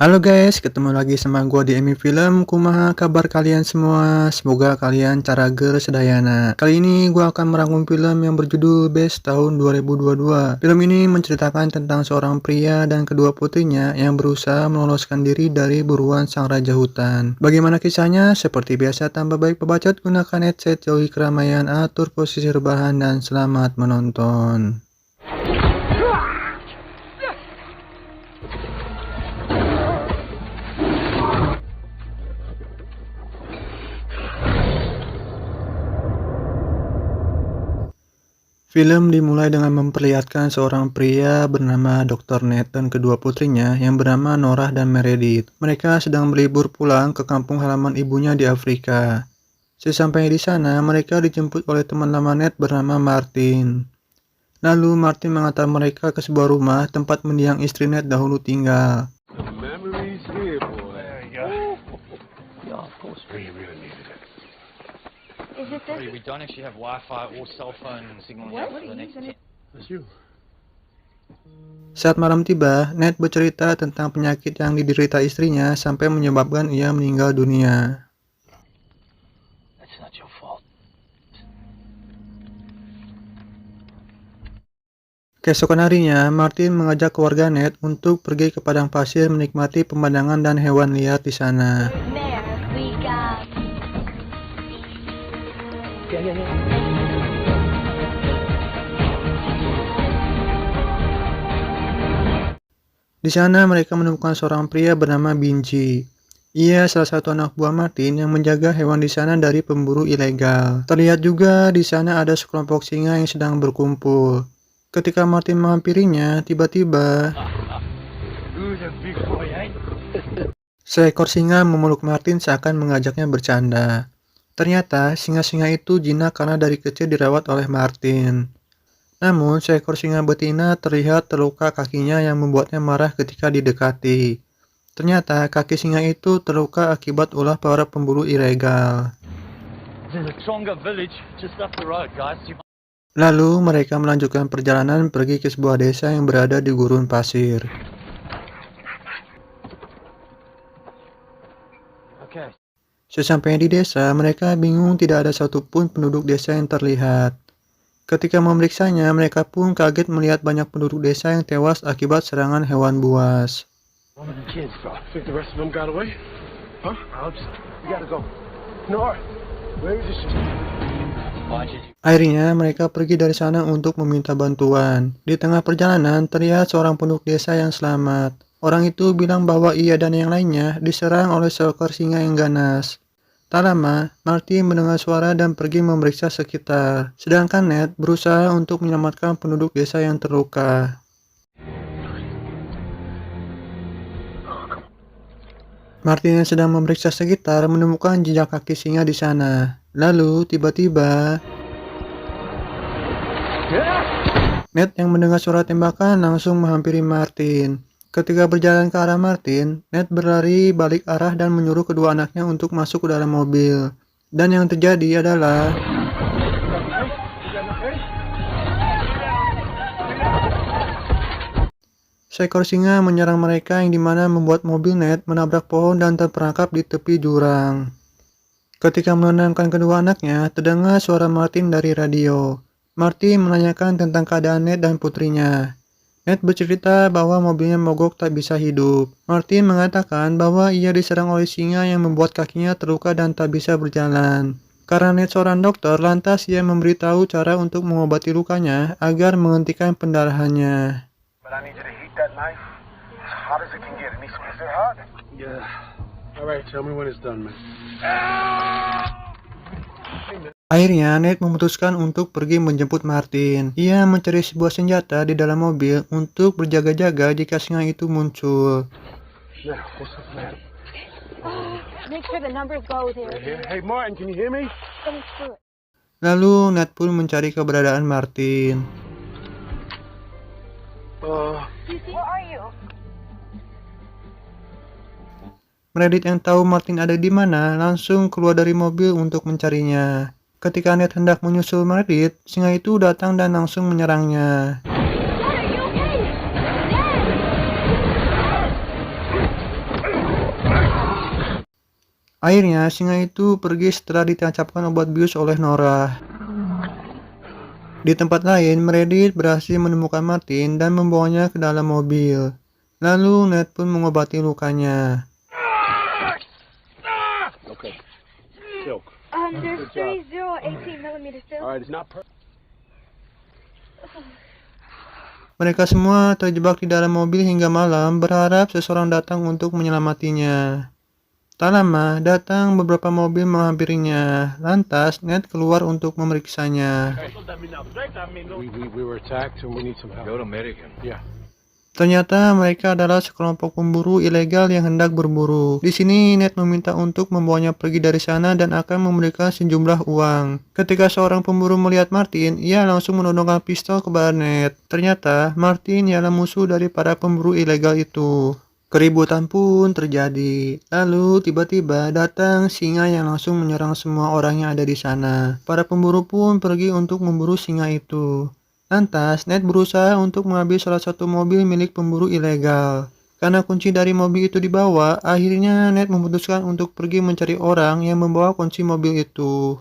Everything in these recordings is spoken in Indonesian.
Halo guys, ketemu lagi sama gua di Emi Film. Kumaha kabar kalian semua? Semoga kalian carager sedayana. Kali ini gua akan merangkum film yang berjudul Best tahun 2022. Film ini menceritakan tentang seorang pria dan kedua putrinya yang berusaha meloloskan diri dari buruan sang raja hutan. Bagaimana kisahnya? Seperti biasa, tanpa baik pebacot, gunakan headset, jauhi keramaian, atur posisi rebahan, dan selamat menonton. Film dimulai dengan memperlihatkan seorang pria bernama Dr. Ned dan kedua putrinya yang bernama Norah dan Meredith. Mereka sedang berlibur pulang ke kampung halaman ibunya di Afrika. Sesampainya di sana, mereka dijemput oleh teman lama Ned bernama Martin. Lalu Martin mengantar mereka ke sebuah rumah tempat mendiang istri Ned dahulu tinggal. Memories here, boy. There you go. Yeah, of course. We really needed it. Is it this? We don't actually have Wi-Fi or cell phone signal here for the next. That's you. Saat malam tiba, Ned bercerita tentang penyakit yang diderita istrinya sampai menyebabkan ia meninggal dunia. That's not your fault. Keesokan harinya, Martin mengajak keluarga Ned untuk pergi ke padang pasir menikmati pemandangan dan hewan liar di sana. There we go. Di sana mereka menemukan seorang pria bernama Binji. Ia salah satu anak buah Martin yang menjaga hewan di sana dari pemburu ilegal. Terlihat juga di sana ada sekelompok singa yang sedang berkumpul. Ketika Martin menghampirinya, tiba-tiba Who's a big boy, eh? seekor singa memeluk Martin seakan mengajaknya bercanda. Ternyata singa-singa itu jinak karena dari kecil dirawat oleh Martin. Namun seekor singa betina terlihat terluka kakinya yang membuatnya marah ketika didekati. Ternyata kaki singa itu terluka akibat ulah para pemburu ilegal. There's a Tonga village just up the road, guys. Lalu mereka melanjutkan perjalanan pergi ke sebuah desa yang berada di gurun pasir. Okay. Sesampainya di desa, mereka bingung tidak ada satupun penduduk desa yang terlihat. Ketika memeriksanya, mereka pun kaget melihat banyak penduduk desa yang tewas akibat serangan hewan buas. One of the kids. I think the rest of them got away. Huh? Alex, we gotta go. Nora, where is this? Why'd you? Akhirnya mereka pergi dari sana untuk meminta bantuan. Di tengah perjalanan, terlihat seorang penduduk desa yang selamat. Orang itu bilang bahwa ia dan yang lainnya diserang oleh seekor singa yang ganas. Tak lama, Martin mendengar suara dan pergi memeriksa sekitar. Sedangkan Ned berusaha untuk menyelamatkan penduduk desa yang terluka. Martin yang sedang memeriksa sekitar menemukan jejak kaki singa di sana. Lalu tiba-tiba Ned yang mendengar suara tembakan langsung menghampiri Martin. Ketika berjalan ke arah Martin, Ned berlari balik arah dan menyuruh kedua anaknya untuk masuk ke dalam mobil. Dan yang terjadi adalah seekor singa menyerang mereka yang dimana membuat mobil Ned menabrak pohon dan terperangkap di tepi jurang. Ketika menenangkan kedua anaknya, terdengar suara Martin dari radio. Martin menanyakan tentang keadaan Ned dan putrinya. Ned bercerita bahwa mobilnya mogok tak bisa hidup. Martin mengatakan bahwa ia diserang oleh singa yang membuat kakinya terluka dan tak bisa berjalan. Karena Ned seorang dokter, lantas ia memberitahu cara untuk mengobati lukanya agar menghentikan pendarahannya. But I need you to heat that knife as hot as it can get. It needs to be so hot. Yeah. All right, tell me when it's done, man. Akhirnya Ned memutuskan untuk pergi menjemput Martin. Ia mencari sebuah senjata di dalam mobil untuk berjaga-jaga jika singa itu muncul. Now, what's the plan? Make sure the numbers go there. Right here. Hey, Martin, can you hear me? Finish through it. Lalu Ned pun mencari keberadaan Martin. Where are you? Meredith yang tahu Martin ada di mana langsung keluar dari mobil untuk mencarinya. Ketika Ned hendak menyusul Meredith, singa itu datang dan langsung menyerangnya. Dad, are you okay? Dad! Akhirnya singa itu pergi setelah ditancapkan obat bius oleh Nora. Di tempat lain, Meredith berhasil menemukan Martin dan membawanya ke dalam mobil. Lalu Ned pun mengobati lukanya. Okay. Silk. There's Good job. 30 18mm still. All right, it's not perfect. Mereka semua terjebak di dalam mobil hingga malam, berharap seseorang datang untuk menyelamatinya. Tak lama, datang beberapa mobil menghampirinya. Lantas, Ned keluar untuk memeriksanya. We were attacked and we need some help. You're American. Yeah. Ternyata mereka adalah sekelompok pemburu ilegal yang hendak berburu. Di sini Ned meminta untuk membawanya pergi dari sana dan akan memberikan sejumlah uang. Ketika seorang pemburu melihat Martin, ia langsung menodongkan pistol kepada Ned. Ternyata Martin ialah musuh dari para pemburu ilegal itu. Keributan pun terjadi. Lalu tiba-tiba datang singa yang langsung menyerang semua orang yang ada di sana. Para pemburu pun pergi untuk memburu singa itu. Lantas, Ned berusaha untuk mengambil salah satu mobil milik pemburu ilegal. Karena kunci dari mobil itu dibawa, akhirnya Ned memutuskan untuk pergi mencari orang yang membawa kunci mobil itu.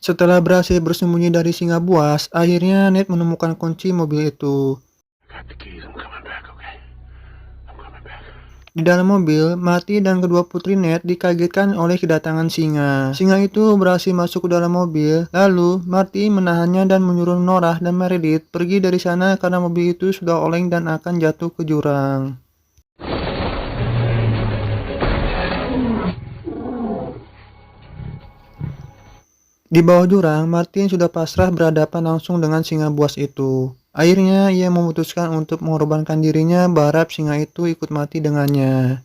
Setelah berhasil bersembunyi dari singa buas, akhirnya Ned menemukan kunci mobil itu. I got the keys. I'm coming back, okay? I'm coming back. Di dalam mobil, Marty dan kedua putri Ned dikagetkan oleh kedatangan singa. Singa itu berhasil masuk ke dalam mobil, lalu Marty menahannya dan menyuruh Nora dan Meredith pergi dari sana karena mobil itu sudah oleng dan akan jatuh ke jurang. Di bawah jurang, Martin sudah pasrah berhadapan langsung dengan singa buas itu. Akhirnya, ia memutuskan untuk mengorbankan dirinya berharap singa itu ikut mati dengannya.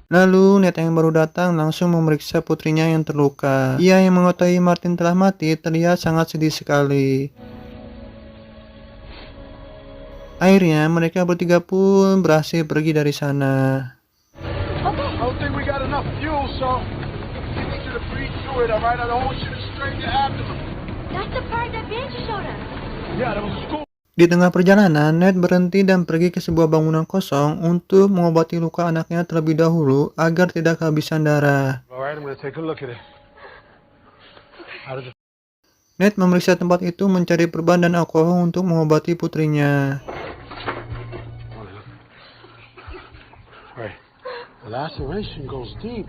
Lalu, Ned yang baru datang langsung memeriksa putrinya yang terluka. Ia yang mengetahui Martin telah mati terlihat sangat sedih sekali. Akhirnya, mereka bertiga pun berhasil pergi dari sana. I don't think we got enough fuel, so we need you to breathe through it, all right? I don't want you to strain your abdomen. That's the part that Banjo showed us. Yeah, that was a school. Di tengah perjalanan, Ned berhenti dan pergi ke sebuah bangunan kosong untuk mengobati luka anaknya terlebih dahulu agar tidak kehabisan darah. All right, I'm gonna take a look at it. How does it? Ned memeriksa tempat itu mencari perban dan alkohol untuk mengobati putrinya. All right. The laceration goes deep.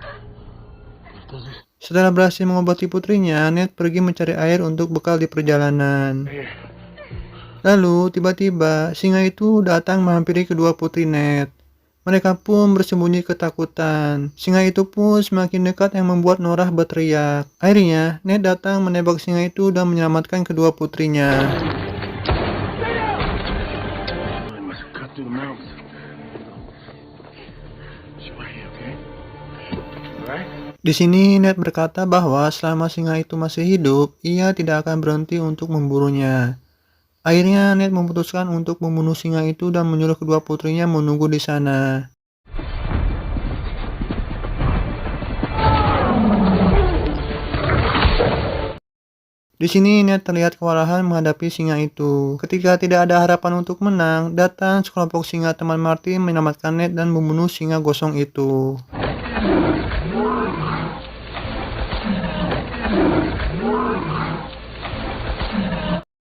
Does it? Setelah berhasil mengobati putrinya, Ned pergi mencari air untuk bekal di perjalanan. Here. Lalu, tiba-tiba, singa itu datang menghampiri kedua putri Ned. Mereka pun bersembunyi ketakutan. Singa itu pun semakin dekat yang membuat Nora berteriak. Akhirnya, Ned datang menembak singa itu dan menyelamatkan kedua putrinya. I must have cut through the mountains. She's right here, okay? All right. Di sini Ned berkata bahwa selama singa itu masih hidup, ia tidak akan berhenti untuk memburunya. Akhirnya Ned memutuskan untuk membunuh singa itu dan menyuruh kedua putrinya menunggu di sana. Di sini Ned terlihat kewalahan menghadapi singa itu. Ketika tidak ada harapan untuk menang, datang sekelompok singa teman Martin menyelamatkan Ned dan membunuh singa gosong itu.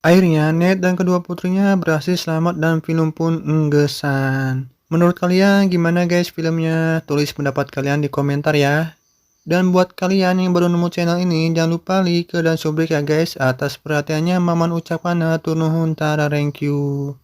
Akhirnya, Ned dan kedua putrinya berhasil selamat dan film pun enggesan. Menurut kalian gimana guys filmnya? Tulis pendapat kalian di komentar ya. Dan buat kalian yang baru nemu channel ini, jangan lupa like dan subscribe ya guys. Atas perhatiannya, Maman ucapkan hatur nuhun tara thank you.